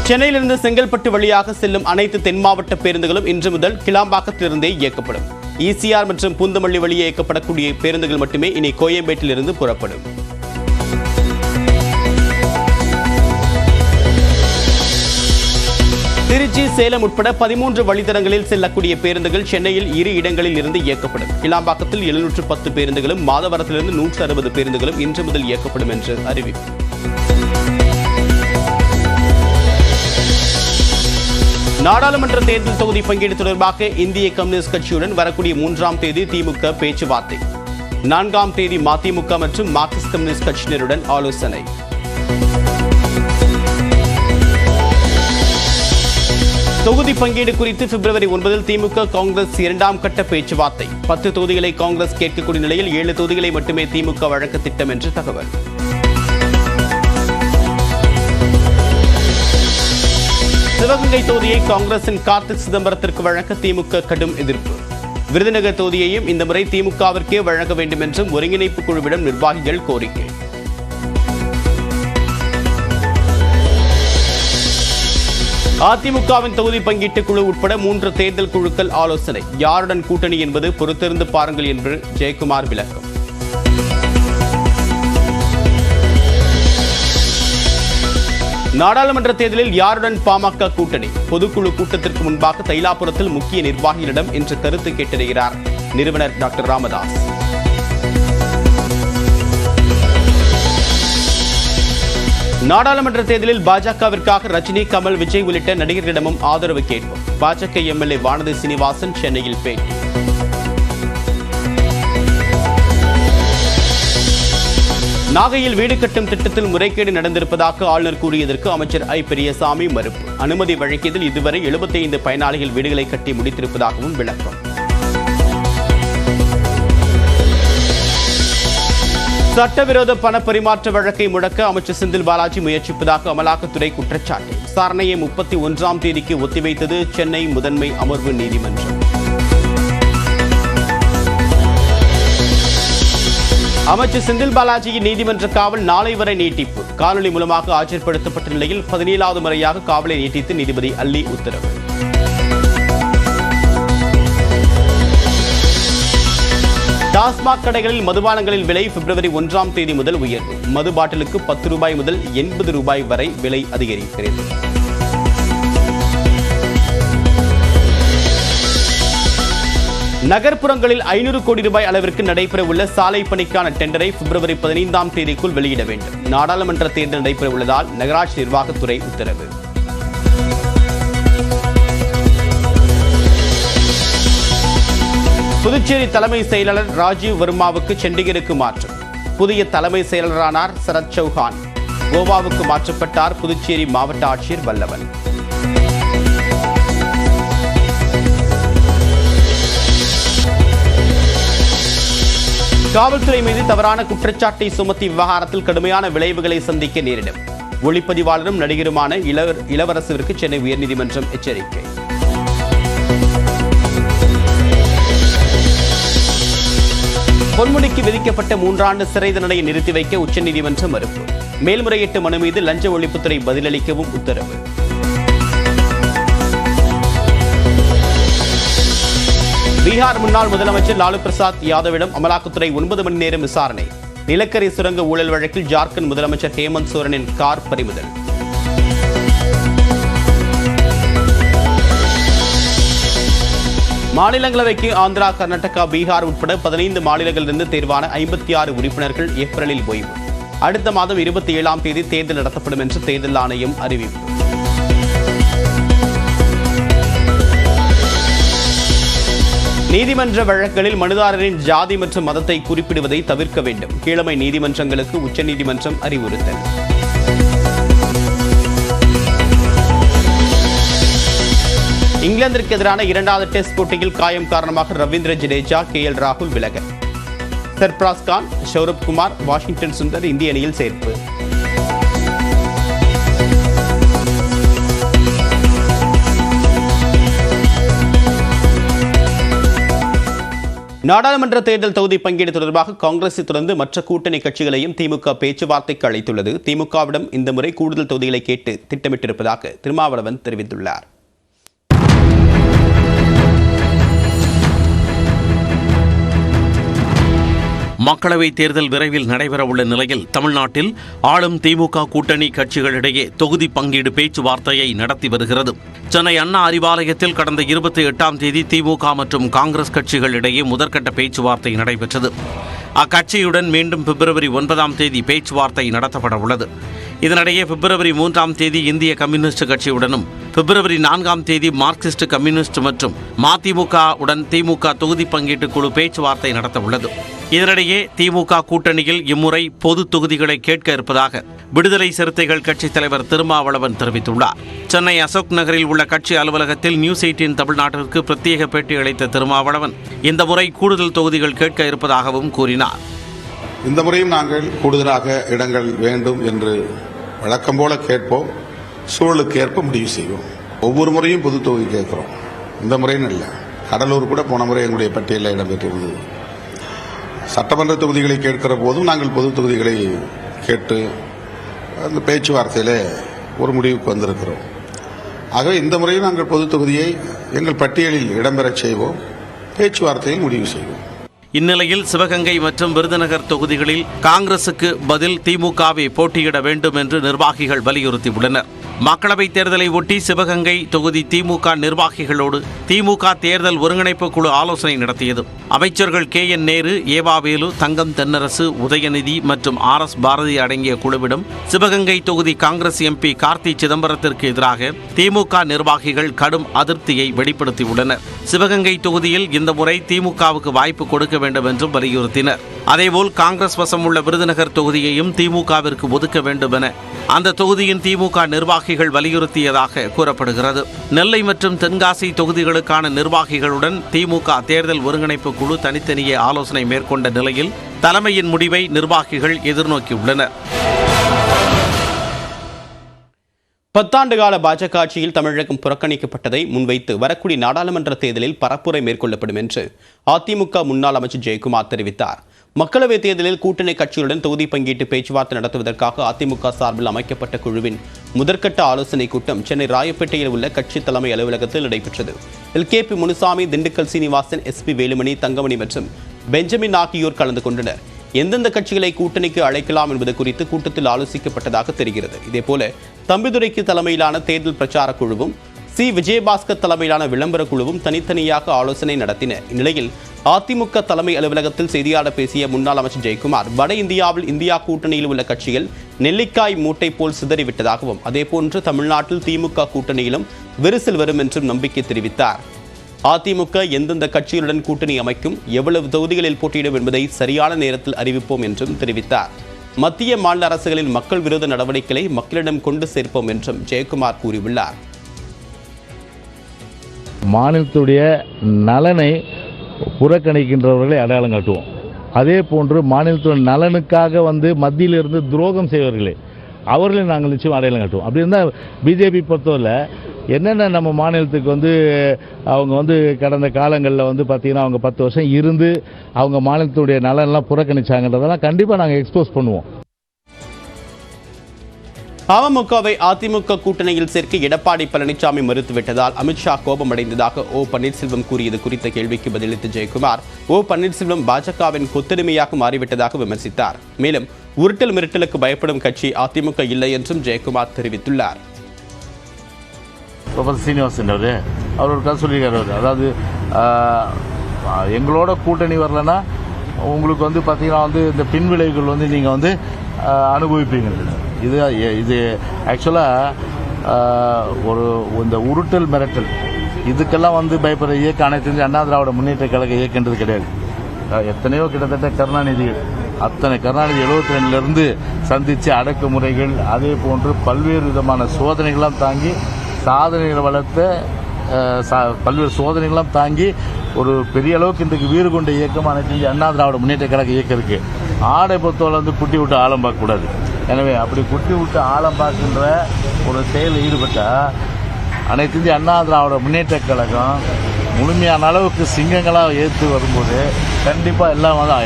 சென்னையிலிருந்து செங்கல்பட்டு வழியாக செல்லும் அனைத்து தென் மாவட்ட பேருந்துகளும் இன்று முதல் கிளாம்பாக்கத்திலிருந்தே இயக்கப்படும். ஈசிஆர் மற்றும் பூந்தமல்லி வழியே இயக்கப்படக்கூடிய பேருந்துகள் மட்டுமே இனி கோயம்பேட்டிலிருந்து புறப்படும். திருச்சி, சேலம் உட்பட 13 வழித்தடங்களில் செல்லக்கூடிய பேருந்துகள் சென்னையில் 2 இடங்களில் இருந்து இயக்கப்படும். கிளாம்பாக்கத்தில் 710 பேருந்துகளும், மாதவரத்திலிருந்து 160 பேருந்துகளும் இன்று முதல் இயக்கப்படும் என்று அறிவிப்பு. நாடாளுமன்ற தேர்தல் தொகுதி பங்கீடு தொடர்பாக இந்திய கம்யூனிஸ்ட் கட்சியுடன் வரக்கூடிய 3ஆம் தேதி திமுக பேச்சுவார்த்தை. 4ஆம் தேதி மதிமுக மற்றும் மார்க்சிஸ்ட் கம்யூனிஸ்ட் கட்சியினருடன் ஆலோசனை. தொகுதி பங்கீடு குறித்து பிப்ரவரி 9 திமுக காங்கிரஸ் 2ஆம் கட்ட பேச்சுவார்த்தை. 10 தொகுதிகளை காங்கிரஸ் கேட்கக்கூடிய நிலையில் 7 தொகுதிகளை மட்டுமே திமுக வழங்க திட்டம் என்று தகவல். சிவகங்கை தொகுதியை காங்கிரசின் கார்த்திக் சிதம்பரத்திற்கு வழங்க திமுக கடும் எதிர்ப்பு. விருதுநகர் தொகுதியையும் இந்த முறை திமுகவிற்கே வழங்க வேண்டும் என்றும் ஒருங்கிணைப்பு குழுவிடம் நிர்வாகிகள் கோரிக்கை. அதிமுகவின் தொகுதி பங்கீட்டு குழு உட்பட 3 தேர்தல் குழுக்கள் ஆலோசனை. யாருடன் கூட்டணி என்பது பொறுத்திருந்து பாருங்கள் என்று ஜெயக்குமார் விளக்கம். நாடாளுமன்ற தேர்தலில் யாருடன் பாமக கூட்டணி? பொதுக்குழு கூட்டத்திற்கு முன்பாக தைலாபுரத்தில் முக்கிய நிர்வாகிகளிடம் இன்று கருத்து கேட்டறிகிறார் நிறுவனர் டாக்டர் ராமதாஸ். நாடாளுமன்ற தேர்தலில் பாஜகவிற்காக ரஜினி, கமல், விஜய் உள்ளிட்ட நடிகர்களிடமும் ஆதரவு கேட்போம். பாஜக எம்எல்ஏ வானதி சீனிவாசன் சென்னையில் பேட்டி. நாகையில் வீடு கட்டும் திட்டத்தில் முறைகேடு நடந்திருப்பதாக ஆளுநர் கூறியதற்கு அமைச்சர் ஐ. பெரியசாமி மறுப்பு. அனுமதி வழங்கியதில் இதுவரை 75 பயனாளிகள் வீடுகளை கட்டி முடித்திருப்பதாகவும் விளக்கம். சட்டவிரோத பண பரிமாற்ற வழக்கை முடக்க அமைச்சர் செந்தில் பாலாஜி முயற்சிப்பதாக அமலாக்கத்துறை குற்றச்சாட்டு. விசாரணையை 31ஆம் தேதிக்கு ஒத்திவைத்தது சென்னை முதன்மை அமர்வு நீதிமன்றம். அமைச்சர் செந்தில் பாலாஜியின் நீதிமன்ற காவல் நாளை வரை நீட்டிப்பு. காணொலி மூலமாக ஆஜர்படுத்தப்பட்ட நிலையில் 17வது முறையாக காவலை நீட்டித்து நீதிபதி அல்லி உத்தரவு. டாஸ்மாக் கடைகளில் மதுபானங்களின் விலை பிப்ரவரி 1ஆம் தேதி முதல் உயர்வு. மது பாட்டிலுக்கு 10 ரூபாய் முதல் 80 ரூபாய் வரை விலை அதிகரிக்கிறது. நகர்ப்புறங்களில் 500 கோடி ரூபாய் அளவிற்கு நடைபெறவுள்ள சாலை பணிக்கான டெண்டரை பிப்ரவரி 15ஆம் தேதிக்குள் வெளியிட வேண்டும். நாடாளுமன்ற தேர்தல் நடைபெறவுள்ளதால் நகராட்சி நிர்வாகத்துறை உத்தரவு. புதுச்சேரி தலைமை செயலாளர் ராஜீவ் வர்மாவுக்கு சண்டிகருக்கு மாற்றம். புதிய தலைமை செயலரானார் சரத் சௌஹான். கோவாவுக்கு மாற்றப்பட்டார் புதுச்சேரி மாவட்ட ஆட்சியர் வல்லவன். காவல்துறை மீது தவறான குற்றச்சாட்டை சுமத்தி விவகாரத்தில் கடுமையான விளைவுகளை சந்திக்க நேரிடும். ஒளிப்பதிவாளரும் நடிகருமான இளவரசருக்கு சென்னை உயர்நீதிமன்றம் எச்சரிக்கை. பொன்முடிக்கு விதிக்கப்பட்ட 3 ஆண்டு சிறை தண்டனையை நிறுத்தி வைக்க உச்சநீதிமன்றம் மறுப்பு. மேல்முறையீட்டு மனு மீது லஞ்ச ஒழிப்புத்துறை பதிலளிக்கவும் உத்தரவு. பீகார் முன்னாள் முதலமைச்சர் லாலு பிரசாத் யாதவிடம் அமலாக்கத்துறை 9 மணி நேரம் விசாரணை. நிலக்கரி சுரங்க ஊழல் வழக்கில் ஜார்க்கண்ட் முதலமைச்சர் ஹேமந்த் சோரனின் கார் பறிமுதல். மாநிலங்களவைக்கு ஆந்திரா, கர்நாடகா, பீகார் உட்பட 15 மாநிலங்களிலிருந்து தேர்வான 56 உறுப்பினர்கள் ஏப்ரலில் ஓய்வு. அடுத்த மாதம் 27ஆம் தேதி தேர்தல் நடத்தப்படும் என்று தேர்தல் ஆணையம் அறிவிப்பு. நீதிமன்ற வழக்குகளில் மனுதாரரின் ஜாதி மற்றும் மதத்தை குறிப்பிடுவதை தவிர்க்க வேண்டும். கீழமை நீதிமன்றங்களுக்கு உச்சநீதிமன்றம் அறிவுறுத்தல். இங்கிலாந்திற்கு எதிரான 2வது டெஸ்ட் போட்டியில் காயம் காரணமாக ரவீந்திர ஜடேஜா, KL ராகுல் விலகல். சர்பராஸ் கான், சௌரப் குமார், வாஷிங்டன் சுந்தர் இந்திய அணியில் சேர்ப்பு. நாடாளுமன்ற தேர்தல் தொகுதி பங்கீடு தொடர்பாக காங்கிரஸை தொடர்ந்து மற்ற கூட்டணி கட்சிகளையும் திமுக பேச்சுவார்த்தைக்கு அழைத்துள்ளது. திமுகவிடம் இந்த முறை கூடுதல் தொகுதிகளை கேட்டு திட்டமிட்டிருப்பதாக திருமாவளவன் தெரிவித்துள்ளார். மக்களவைத் தேர்தல் விரைவில் நடைபெறவுள்ள நிலையில் தமிழ்நாட்டில் ஆளும் திமுக கூட்டணி கட்சிகளிடையே தொகுதி பங்கீடு பேச்சுவார்த்தையை நடத்தி வருகிறது. சென்னை அண்ணா அறிவாலயத்தில் கடந்த 28ஆம் தேதி திமுக மற்றும் காங்கிரஸ் கட்சிகளிடையே முதற்கட்ட பேச்சுவார்த்தை நடைபெற்றது. அக்கட்சியுடன் மீண்டும் பிப்ரவரி 9ஆம் தேதி பேச்சுவார்த்தை நடத்தப்பட உள்ளது. இதனிடையே பிப்ரவரி 3ஆம் தேதி இந்திய கம்யூனிஸ்ட் கட்சியுடனும் பிப்ரவரி 4ஆம் தேதி மார்க்சிஸ்ட் கம்யூனிஸ்ட் மற்றும் மதிமுகவுடன் திமுக தொகுதி பங்கீட்டு குழு பேச்சுவார்த்தை நடத்த உள்ளது. இதனிடையே திமுக கூட்டணியில் இம்முறை பொது தொகுதிகளை கேட்க இருப்பதாக விடுதலை சிறுத்தைகள் கட்சித் தலைவர் திருமாவளவன் தெரிவித்துள்ளார். சென்னை அசோக் நகரில் உள்ள கட்சி அலுவலகத்தில் நியூஸ் 18 தமிழ்நாட்டிற்கு பிரத்யேக பேட்டி அளித்த திருமாவளவன் இந்த முறை கூடுதல் தொகுதிகள் கேட்க இருப்பதாகவும் கூறினார். இந்த முறையும் நாங்கள் கூடுதலாக இடங்கள் வேண்டும் என்று வழக்கம் போல கேட்போம். சூழலுக்கு ஏற்ப முடிவு செய்வோம். ஒவ்வொரு முறையும் பொது தொகுதி கேட்கிறோம். இந்த முறையும் இல்லை. கடலூர் கூட போன முறை எங்களுடைய பட்டியலில் இடம்பெற்றிருந்தது. சட்டமன்ற தொகுதிகளை கேட்கிற போதும் நாங்கள் பொது தொகுதிகளை கேட்டு அந்த பேச்சுவார்த்தையில் ஒரு முடிவுக்கு வந்திருக்கிறோம். ஆகவே இந்த முறையும் நாங்கள் பொது தொகுதியை எங்கள் பட்டியலில் இடம்பெறச் செய்வோம். பேச்சுவார்த்தையில் முடிவு செய்வோம். இந்நிலையில் சிவகங்கை மற்றும் விருதுநகர் தொகுதிகளில் காங்கிரசுக்கு பதில் திமுகவை போட்டியிட வேண்டும் என்று நிர்வாகிகள் வலியுறுத்தியுள்ளனர். மக்களவைத் தேர்தலை ஒட்டி சிவகங்கை தொகுதி திமுக நிர்வாகிகளோடு திமுக தேர்தல் ஒருங்கிணைப்பு குழு ஆலோசனை நடத்தியது. அமைச்சர்கள் KN நேரு, ஏவாவேலு, தங்கம் தென்னரசு, உதயநிதி மற்றும் RS பாரதி அடங்கிய குழுவிடம் சிவகங்கை தொகுதி காங்கிரஸ் MP கார்த்தி சிதம்பரத்திற்கு எதிராக திமுக நிர்வாகிகள் கடும் அதிருப்தியை வெளிப்படுத்தியுள்ளனர். சிவகங்கை தொகுதியில் இந்த முறை திமுகவுக்கு வாய்ப்பு கொடுக்க வேண்டும் என்றும் வலியுறுத்தினர். அதேபோல் காங்கிரஸ் வசம் உள்ள விருதுநகர் தொகுதியையும் திமுகவிற்கு ஒதுக்க வேண்டும் என அந்த தொகுதியின் திமுக நிர்வாகிகள் வலியுறுத்தியதாக கூறப்படுகிறது. நெல்லை மற்றும் தென்காசி தொகுதிகளுக்கான நிர்வாகிகளுடன் திமுக தேர்தல் ஒருங்கிணைப்பு குழு தனித்தனியே ஆலோசனை மேற்கொண்ட நிலையில் தலைமையின் முடிவை நிர்வாகிகள் எதிர்நோக்கியுள்ளனர். 10 ஆண்டு கால பாஜக ஆட்சியில் தமிழகம் புறக்கணிக்கப்பட்டதை முன்வைத்து வரக்கூடிய நாடாளுமன்ற தேர்தலில் பரப்புரை மேற்கொள்ளப்படும் என்று அதிமுக முன்னாள் அமைச்சர் ஜெயக்குமார் தெரிவித்தார். மக்களவைத் தேர்தலில் கூட்டணி கட்சிகளுடன் தொகுதி பங்கீட்டு பேச்சுவார்த்தை நடத்துவதற்காக அதிமுக சார்பில் அமைக்கப்பட்ட குழுவின் முதற்கட்ட ஆலோசனைக் கூட்டம் சென்னை ராயப்பேட்டையில் உள்ள கட்சி தலைமை அலுவலகத்தில் நடைபெற்றது. LKP முனுசாமி, திண்டுக்கல் சீனிவாசன், SP வேலுமணி, தங்கமணி மற்றும் பெஞ்சமின் ஆகியோர் கலந்து கொண்டனர். எந்தெந்த கட்சிகளை கூட்டணிக்கு அழைக்கலாம் என்பது குறித்து கூட்டத்தில் ஆலோசிக்கப்பட்டதாக தெரிகிறது. இதேபோல தம்பிதுரைக்கு தலைமையிலான தேர்தல் பிரச்சார குழுவும் C. விஜயபாஸ்கர் தலைமையிலான விளம்பர குழுவும் தனித்தனியாக ஆலோசனை நடத்தின. இந்நிலையில் அதிமுக தலைமை அலுவலகத்தில் செய்தியாளர் பேசிய முன்னாள் அமைச்சர் ஜெயக்குமார், வட இந்தியாவில் இந்தியா கூட்டணியில் உள்ள கட்சிகள் நெல்லிக்காய் மூட்டை போல் சிதறிவிட்டதாகவும் அதேபோன்று தமிழ்நாட்டில் திமுக கூட்டணியிலும் விரிசல் வரும் என்றும் நம்பிக்கை தெரிவித்தார். அதிமுக எந்தெந்த கட்சிகளுடன் கூட்டணி அமைக்கும், எவ்வளவு தொகுதிகளில் போட்டியிடும் என்பதை சரியான நேரத்தில் அறிவிப்போம் என்றும் தெரிவித்தார். மத்திய மாநில அரசுகளின் மக்கள் விரோத நடவடிக்கைகளை மக்களிடம் கொண்டு சேர்ப்போம் என்றும் ஜெயக்குமார் கூறியுள்ளார். மாநிலத்துடைய நலனை புறக்கணிக்கின்றவர்களை அடையாளம் காட்டுவோம். அதே போன்று மாநிலத்துடைய நலனுக்காக மத்தியிலிருந்து துரோகம் செய்வர்களே அவர்களை நாங்கள் நிச்சயம் அடையாளம் காட்டுவோம். அப்படி இருந்தால் பிஜேபி பொறுத்தவரை என்னென்ன நம்ம மாநிலத்துக்கு அவங்க கடந்த காலங்களில் பார்த்தீங்கன்னா அவங்க 10 வருஷம் இருந்து அவங்க மாநிலத்துடைய நலனெல்லாம் புறக்கணிச்சாங்கன்றதெல்லாம் கண்டிப்பாக நாங்கள் எக்ஸ்போஸ் பண்ணுவோம். அமமுகவை அதிமுக கூட்டணியில் சேர்க்க எடப்பாடி பழனிசாமி மறுத்துவிட்டதால் அமித்ஷா கோபமடைந்ததாக O. பன்னீர்செல்வம் கூறியது குறித்த கேள்விக்கு பதிலளித்த ஜெயக்குமார், O. பன்னீர்செல்வம் பாஜகவின் கொத்தடிமையாக மாறிவிட்டதாக விமர்சித்தார். மேலும் உருட்டல் மிரட்டலுக்கு பயப்படும் கட்சி அதிமுக இல்லை என்றும் ஜெயக்குமார் தெரிவித்துள்ளார். சீனிவாசன் அவர் ஒரு கதை சொல்லியிருக்காரு. அதாவது எங்களோட கூட்டணி வரலன்னா உங்களுக்கு பார்த்தீங்கன்னா இந்த பின்விளைவுகள் நீங்கள் அனுபவிப்பீங்க. இது ஆக்சுவலாக இந்த உருட்டல் மிரட்டல் இதுக்கெல்லாம் பயப்படுற இயக்கம் அனைத்து இந்திய அண்ணா திராவிட முன்னேற்ற கழக இயக்கன்றது கிடையாது. எத்தனையோ கிட்டத்தட்ட கருணாநிதிகள் 72லேருந்து சந்தித்து அடக்குமுறைகள் அதே போன்று பல்வேறு விதமான சோதனைகள்லாம் தாங்கி சாதனைகளை வளர்த்த பல்வேறு சோதனைகள்லாம் தாங்கி ஒரு பெரிய அளவுக்கு இன்றைக்கு வீறு கொண்ட இயக்கம் அனைத்து இந்திய அண்ணா திராவிட முன்னேற்ற கழக இயக்கம் இருக்குது. ஆடை பொறுத்தவரை குட்டி விட்டு ஆழம் பார்க்கக்கூடாது. எனவே அப்படி குட்டி விட்டு ஆழம் பார்க்கின்ற ஒரு செயலில் ஈடுபட்டால் அனைத்து இந்திய அண்ணா திராவிட முன்னேற்ற கழகம் முழுமையான அளவுக்கு சிங்கங்களாக ஏற்று வரும்போது கண்டிப்பாக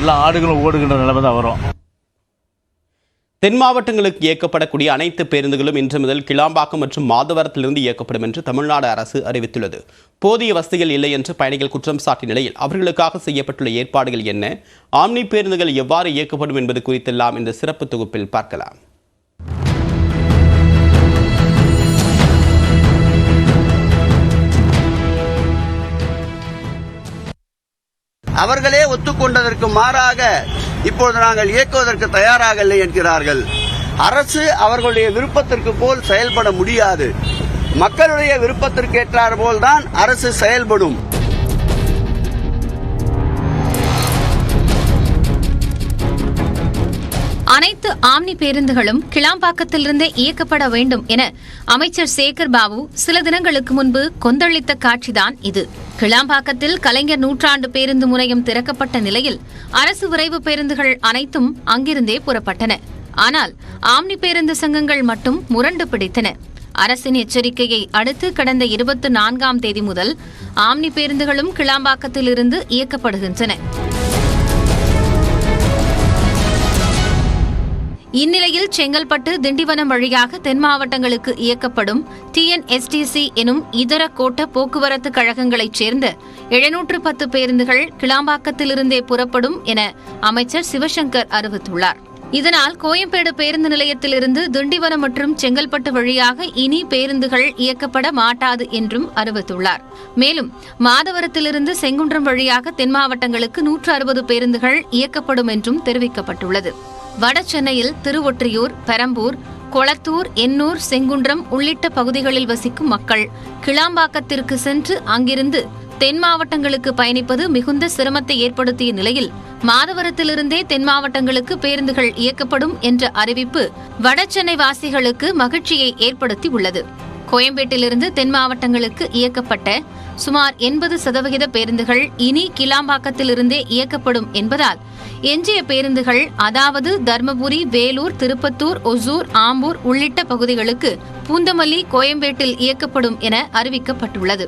எல்லா ஆடுகளும் ஓடுகின்ற நிலைமை தான் வரும். தென் மாவட்டங்களுக்கு இயக்கப்படக்கூடிய அனைத்து பேருந்துகளும் இன்று முதல் கிளாம்பாக்கம் மற்றும் மாதவரத்திலிருந்து இயக்கப்படும் என்று தமிழ்நாடு அரசு அறிவித்துள்ளது. போதிய வசதிகள் இல்லை என்று பயணிகள் குற்றம் சாட்டிய நிலையில் அவர்களுக்காக செய்யப்பட்டுள்ள ஏற்பாடுகள் என்ன, ஆம்னி பேருந்துகள் எவ்வாறு இயக்கப்படும் என்பது குறித்தெல்லாம் இந்த சிறப்பு தொகுப்பில் பார்க்கலாம். அவர்களே ஒத்துக்கொண்டதற்கு மாறாக இப்பொழுது நாங்கள் இயக்குவதற்கு தயாராக இல்லை என்கிறார்கள். அரசு அவர்களுடைய விருப்பத்திற்கு போல் செயல்பட முடியாது. மக்களுடைய விருப்பத்திற்கு ஏற்றார் போல்தான் அரசு செயல்படும். அனைத்து ஆம்னி பேருந்துகளும் கிளாம்பாக்கத்திலிருந்தே இயக்கப்பட வேண்டும் என அமைச்சர் சேகர் பாபு சில தினங்களுக்கு முன்பு கொந்தளித்த காட்சிதான் இது. கிளாம்பாக்கத்தில் கலைஞர் நூற்றாண்டு பேருந்து முனையம் திறக்கப்பட்ட நிலையில் அரசு விரைவு பேருந்துகள் அனைத்தும் அங்கிருந்தே புறப்பட்டன. ஆனால் ஆம்னி பேருந்து சங்கங்கள் மட்டும் முரண்டு பிடித்தன. அரசின் எச்சரிக்கையை அடுத்து கடந்த 24ஆம் தேதி முதல் ஆம்னி பேருந்துகளும் கிளாம்பாக்கத்திலிருந்து இயக்கப்படுகின்றன. இந்நிலையில் செங்கல்பட்டு, திண்டிவனம் வழியாக தென் மாவட்டங்களுக்கு இயக்கப்படும் TNSTC எனும் இதர கோட்ட போக்குவரத்து கழகங்களைச் சேர்ந்த 710 பேருந்துகள் கிளாம்பாக்கத்திலிருந்தே புறப்படும் என அமைச்சர் சிவசங்கர் அறிவித்துள்ளார். இதனால் கோயம்பேடு பேருந்து நிலையத்திலிருந்து திண்டிவனம் மற்றும் செங்கல்பட்டு வழியாக இனி பேருந்துகள் இயக்கப்பட மாட்டாது என்றும் அறிவித்துள்ளார். மேலும் மாதவரத்திலிருந்து செங்குன்றம் வழியாக தென் மாவட்டங்களுக்கு 160 பேருந்துகள் இயக்கப்படும் என்றும் தெரிவிக்கப்பட்டுள்ளது. வட சென்னையில் திருவொற்றியூர், பெரம்பூர், கொளத்தூர், எண்ணூர், செங்குன்றம் உள்ளிட்ட பகுதிகளில் வசிக்கும் மக்கள் கிளாம்பாக்கத்திற்கு சென்று அங்கிருந்து தென் மாவட்டங்களுக்கு பயணிப்பது மிகுந்த சிரமத்தை ஏற்படுத்திய நிலையில் மாதவரத்திலிருந்தே தென் மாவட்டங்களுக்கு பேருந்துகள் இயக்கப்படும் என்ற அறிவிப்பு வடசென்னை வாசிகளுக்கு மகிழ்ச்சியை ஏற்படுத்தி உள்ளது. கோயம்பேட்டிலிருந்து தென் மாவட்டங்களுக்கு இயக்கப்பட்ட சுமார் 80% பேருந்துகள் இனி கிளாம்பாக்கத்திலிருந்தே இயக்கப்படும் என்பதால் எஞ்சிய பேருந்துகள், அதாவது தர்மபுரி, வேலூர், திருப்பத்தூர், ஒசூர், ஆம்பூர் உள்ளிட்ட பகுதிகளுக்கு பூந்தமல்லி, கோயம்பேட்டில் இயக்கப்படும் என அறிவிக்கப்பட்டுள்ளது.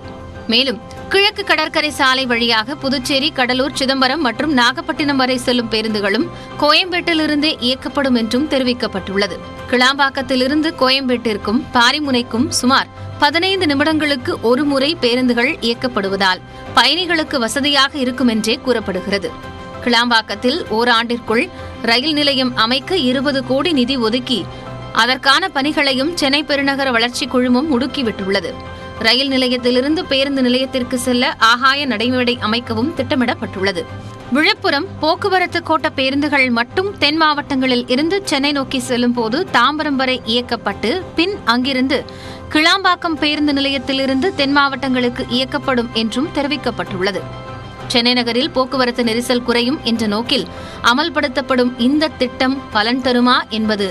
மேலும் கிழக்கு கடற்கரை சாலை வழியாக புதுச்சேரி, கடலூர், சிதம்பரம் மற்றும் நாகப்பட்டினம் வரை செல்லும் பேருந்துகளும் கோயம்பேட்டிலிருந்தே இயக்கப்படும் என்றும் தெரிவிக்கப்பட்டுள்ளது. கிளாம்பாக்கத்திலிருந்து கோயம்பேட்டிற்கும் பாரிமுனைக்கும் சுமார் 15 நிமிடங்களுக்கு ஒரு முறை பேருந்துகள் இயக்கப்படுவதால் பயணிகளுக்கு வசதியாக இருக்கும் என்றே கூறப்படுகிறது. கிளாம்பாக்கத்தில் ஓராண்டிற்குள் ரயில் நிலையம் அமைக்க 20 கோடி நிதி ஒதுக்கி அதற்கான பணிகளையும் சென்னை பெருநகர வளர்ச்சி குழுமம் முடுக்கிவிட்டுள்ளது. ரயில் நிலையத்திலிருந்து பேருந்து நிலையத்திற்கு செல்ல ஆகாய நடைமேடை அமைக்கவும் திட்டமிடப்பட்டுள்ளது. விழுப்புரம் போக்குவரத்து கோட்ட பேருந்துகள் மட்டும் தென் மாவட்டங்களில் இருந்து சென்னை நோக்கி செல்லும் போது தாம்பரம் வரை இயக்கப்பட்டு பின் அங்கிருந்து கிளாம்பாக்கம் பேருந்து நிலையத்திலிருந்து தென் மாவட்டங்களுக்கு இயக்கப்படும் என்றும் தெரிவிக்கப்பட்டுள்ளது. சென்னை நகரில் போக்குவரத்து நெரிசல் குறையும் என்ற நோக்கில் அமல்படுத்தப்படும் இந்த திட்டம் பலன் தருமா என்பது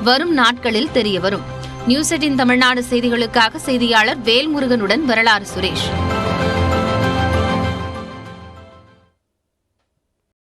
வரும் நாட்களில் தெரியவரும். நியூஸ் 18 தமிழ்நாடு செய்திகளுக்காக செய்தியாளர் வேல்முருகனுடன் வரலாறு சுரேஷ்.